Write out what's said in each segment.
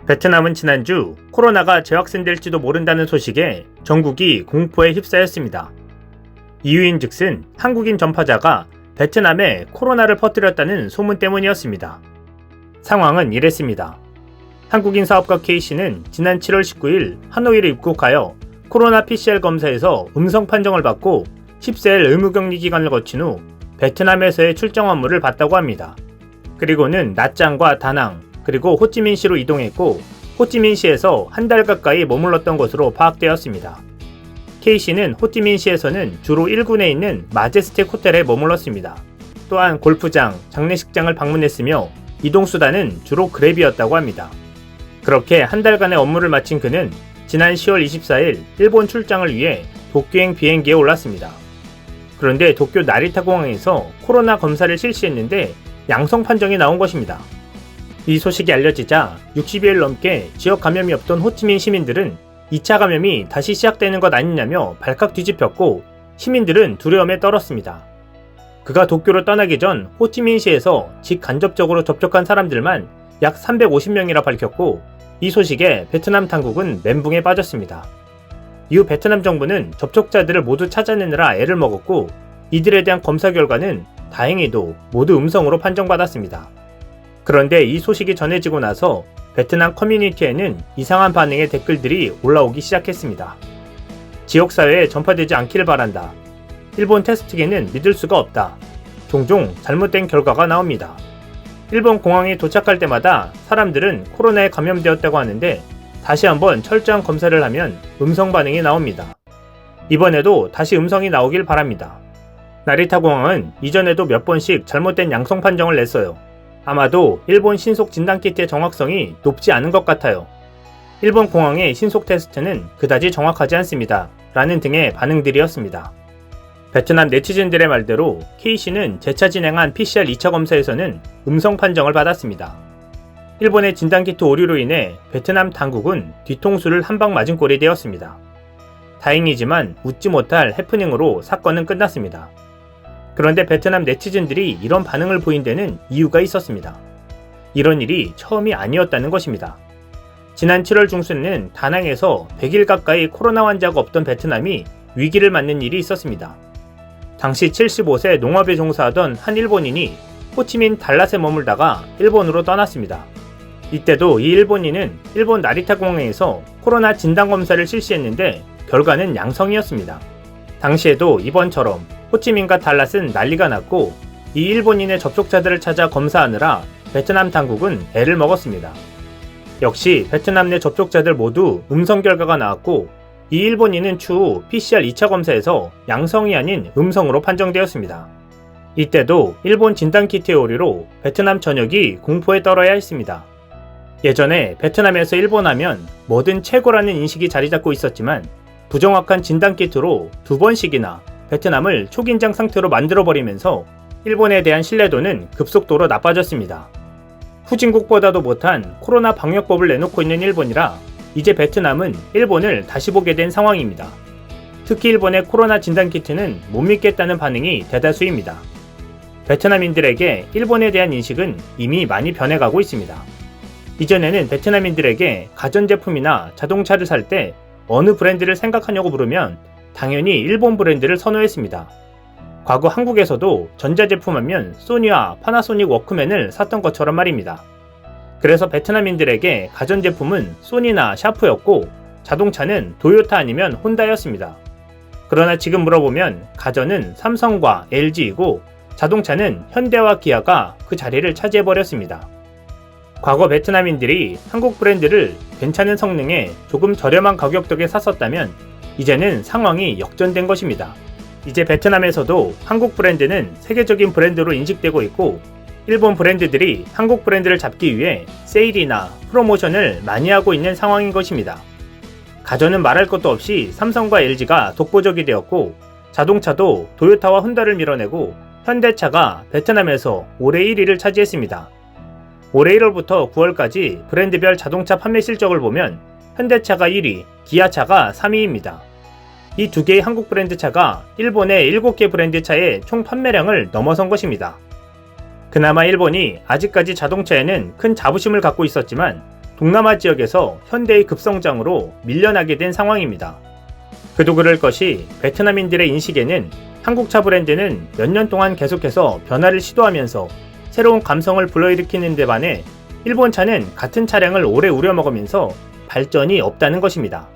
베트남은 지난주 코로나가 재확산될지도 모른다는 소식에 전국이 공포에 휩싸였습니다. 이유인즉슨 한국인 전파자가 베트남에 코로나를 퍼뜨렸다는 소문 때문이었습니다. 상황은 이랬습니다. 한국인 사업가 K씨는 지난 7월 19일 하노이를 입국하여 코로나 PCR 검사에서 음성 판정을 받고 10세일 의무격리 기간을 거친 후 베트남에서의 출정 업무를 봤다고 합니다. 그리고는 나짱과 다낭, 그리고 호찌민시로 이동했고 호찌민시에서 한 달 가까이 머물렀던 것으로 파악되었습니다. K씨는 호찌민시에서는 주로 1군에 있는 마제스틱 호텔에 머물렀습니다. 또한 골프장, 장례식장을 방문했으며 이동수단은 주로 그랩이었다고 합니다. 그렇게 한 달간의 업무를 마친 그는 지난 10월 24일 일본 출장을 위해 도쿄행 비행기에 올랐습니다. 그런데 도쿄 나리타 공항에서 코로나 검사를 실시했는데 양성 판정이 나온 것입니다. 이 소식이 알려지자 60여일 넘게 지역 감염이 없던 호치민 시민들은 2차 감염이 다시 시작되는 것 아니냐며 발칵 뒤집혔고 시민들은 두려움에 떨었습니다. 그가 도쿄로 떠나기 전 호치민시에서 직간접적으로 접촉한 사람들만 약 350명이라 밝혔고 이 소식에 베트남 당국은 멘붕에 빠졌습니다. 이후 베트남 정부는 접촉자들을 모두 찾아내느라 애를 먹었고 이들에 대한 검사 결과는 다행히도 모두 음성으로 판정받았습니다. 그런데 이 소식이 전해지고 나서 베트남 커뮤니티에는 이상한 반응의 댓글들이 올라오기 시작했습니다. 지역사회에 전파되지 않기를 바란다. 일본 테스트기는 믿을 수가 없다. 종종 잘못된 결과가 나옵니다. 일본 공항에 도착할 때마다 사람들은 코로나에 감염되었다고 하는데 다시 한번 철저한 검사를 하면 음성 반응이 나옵니다. 이번에도 다시 음성이 나오길 바랍니다. 나리타 공항은 이전에도 몇 번씩 잘못된 양성 판정을 냈어요. 아마도 일본 신속 진단키트의 정확성이 높지 않은 것 같아요. 일본 공항의 신속 테스트는 그다지 정확하지 않습니다. 라는 등의 반응들이었습니다. 베트남 네티즌들의 말대로 K씨는 재차 진행한 PCR 2차 검사에서는 음성 판정을 받았습니다. 일본의 진단키트 오류로 인해 베트남 당국은 뒤통수를 한 방 맞은 꼴이 되었습니다. 다행이지만 웃지 못할 해프닝으로 사건은 끝났습니다. 그런데 베트남 네티즌들이 이런 반응을 보인 데는 이유가 있었습니다. 이런 일이 처음이 아니었다는 것입니다. 지난 7월 중순에는 다낭에서 100일 가까이 코로나 환자가 없던 베트남이 위기를 맞는 일이 있었습니다. 당시 75세 농업에 종사하던 한 일본인이 호치민 달랏에 머물다가 일본으로 떠났습니다. 이때도 이 일본인은 일본 나리타 공항에서 코로나 진단검사를 실시했는데 결과는 양성이었습니다. 당시에도 이번처럼 호치민과 달랏은 난리가 났고 이 일본인의 접촉자들을 찾아 검사하느라 베트남 당국은 애를 먹었습니다. 역시 베트남 내 접촉자들 모두 음성 결과가 나왔고 이 일본인은 추후 PCR 2차 검사에서 양성이 아닌 음성으로 판정되었습니다. 이때도 일본 진단키트의 오류로 베트남 전역이 공포에 떨어야 했습니다. 예전에 베트남에서 일본 하면 뭐든 최고라는 인식이 자리잡고 있었지만 부정확한 진단키트로 2번씩이나 베트남을 초긴장 상태로 만들어버리면서 일본에 대한 신뢰도는 급속도로 나빠졌습니다. 후진국보다도 못한 코로나 방역법을 내놓고 있는 일본이라 이제 베트남은 일본을 다시 보게 된 상황입니다. 특히 일본의 코로나 진단키트는 못 믿겠다는 반응이 대다수입니다. 베트남인들에게 일본에 대한 인식은 이미 많이 변해가고 있습니다. 이전에는 베트남인들에게 가전제품이나 자동차를 살 때 어느 브랜드를 생각하냐고 물으면 당연히 일본 브랜드를 선호했습니다. 과거 한국에서도 전자제품 하면 소니와 파나소닉 워크맨을 샀던 것처럼 말입니다. 그래서 베트남인들에게 가전제품은 소니나 샤프였고 자동차는 도요타 아니면 혼다였습니다. 그러나 지금 물어보면 가전은 삼성과 LG이고 자동차는 현대와 기아가 그 자리를 차지해버렸습니다. 과거 베트남인들이 한국 브랜드를 괜찮은 성능에 조금 저렴한 가격 덕에 샀었다면 이제는 상황이 역전된 것입니다. 이제 베트남에서도 한국 브랜드는 세계적인 브랜드로 인식되고 있고 일본 브랜드들이 한국 브랜드를 잡기 위해 세일이나 프로모션을 많이 하고 있는 상황인 것입니다. 가전은 말할 것도 없이 삼성과 LG가 독보적이 되었고 자동차도 도요타와 혼다를 밀어내고 현대차가 베트남에서 올해 1위를 차지했습니다. 올해 1월부터 9월까지 브랜드별 자동차 판매 실적을 보면 현대차가 1위, 기아차가 3위입니다. 이 두 개의 한국 브랜드 차가 일본의 7개 브랜드 차의 총 판매량을 넘어선 것입니다. 그나마 일본이 아직까지 자동차에는 큰 자부심을 갖고 있었지만 동남아 지역에서 현대의 급성장으로 밀려나게 된 상황입니다. 그도 그럴 것이 베트남인들의 인식에는 한국차 브랜드는 몇 년 동안 계속해서 변화를 시도하면서 새로운 감성을 불러일으키는 데 반해 일본 차는 같은 차량을 오래 우려먹으면서 발전이 없다는 것입니다.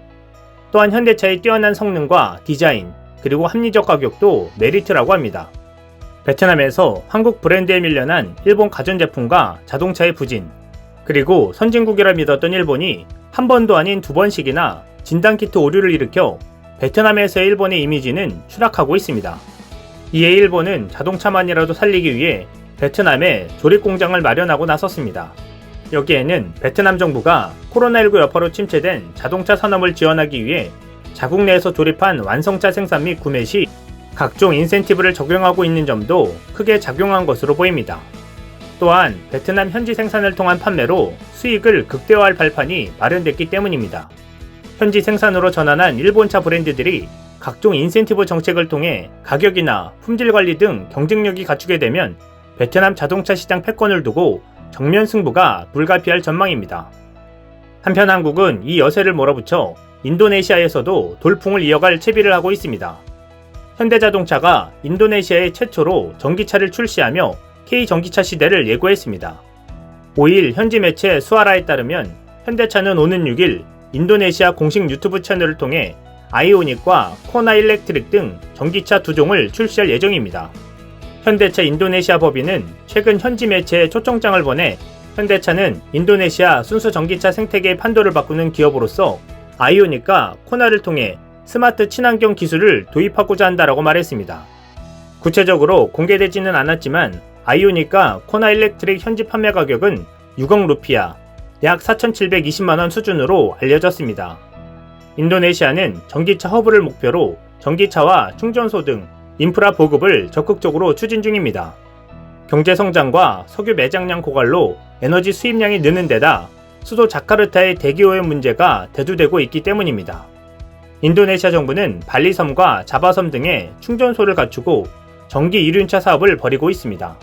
또한 현대차의 뛰어난 성능과 디자인, 그리고 합리적 가격도 메리트라고 합니다. 베트남에서 한국 브랜드에 밀려난 일본 가전제품과 자동차의 부진, 그리고 선진국이라 믿었던 일본이 한 번도 아닌 두 번씩이나 진단키트 오류를 일으켜 베트남에서의 일본의 이미지는 추락하고 있습니다. 이에 일본은 자동차만이라도 살리기 위해 베트남에 조립공장을 마련하고 나섰습니다. 여기에는 베트남 정부가 코로나19 여파로 침체된 자동차 산업을 지원하기 위해 자국 내에서 조립한 완성차 생산 및 구매 시 각종 인센티브를 적용하고 있는 점도 크게 작용한 것으로 보입니다. 또한 베트남 현지 생산을 통한 판매로 수익을 극대화할 발판이 마련됐기 때문입니다. 현지 생산으로 전환한 일본차 브랜드들이 각종 인센티브 정책을 통해 가격이나 품질 관리 등 경쟁력이 갖추게 되면 베트남 자동차 시장 패권을 두고 정면 승부가 불가피할 전망입니다. 한편 한국은 이 여세를 몰아붙여 인도네시아에서도 돌풍을 이어갈 채비를 하고 있습니다. 현대자동차가 인도네시아에 최초로 전기차를 출시하며 K전기차 시대를 예고했습니다. 5일 현지 매체 수아라에 따르면 현대차는 오는 6일 인도네시아 공식 유튜브 채널을 통해 아이오닉과 코나 일렉트릭 등 전기차 2종을 출시할 예정입니다. 현대차 인도네시아 법인은 최근 현지 매체에 초청장을 보내 현대차는 인도네시아 순수 전기차 생태계의 판도를 바꾸는 기업으로서 아이오닉과 코나를 통해 스마트 친환경 기술을 도입하고자 한다라고 말했습니다. 구체적으로 공개되지는 않았지만 아이오닉과 코나 일렉트릭 현지 판매 가격은 6억 루피아, 약 4,720만원 수준으로 알려졌습니다. 인도네시아는 전기차 허브를 목표로 전기차와 충전소 등 인프라 보급을 적극적으로 추진 중입니다. 경제 성장과 석유 매장량 고갈로 에너지 수입량이 느는 데다 수도 자카르타의 대기오염 문제가 대두되고 있기 때문입니다. 인도네시아 정부는 발리섬과 자바섬 등에 충전소를 갖추고 전기 이륜차 사업을 벌이고 있습니다.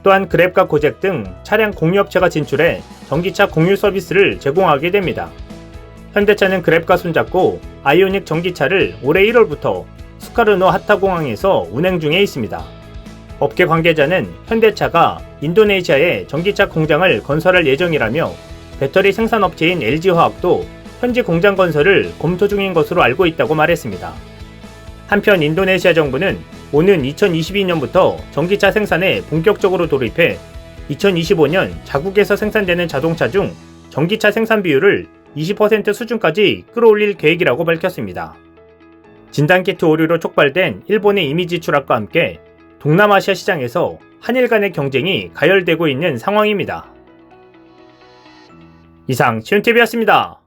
또한 그랩과 고잭 등 차량 공유업체가 진출해 전기차 공유 서비스를 제공하게 됩니다. 현대차는 그랩과 손잡고 아이오닉 전기차를 올해 1월부터 수카르노 하타공항에서 운행 중에 있습니다. 업계 관계자는 현대차가 인도네시아에 전기차 공장을 건설할 예정이라며 배터리 생산업체인 LG화학도 현지 공장 건설을 검토 중인 것으로 알고 있다고 말했습니다. 한편 인도네시아 정부는 오는 2022년부터 전기차 생산에 본격적으로 돌입해 2025년 자국에서 생산되는 자동차 중 전기차 생산 비율을 20% 수준까지 끌어올릴 계획이라고 밝혔습니다. 진단키트 오류로 촉발된 일본의 이미지 추락과 함께 동남아시아 시장에서 한일 간의 경쟁이 가열되고 있는 상황입니다. 이상 시온TV였습니다.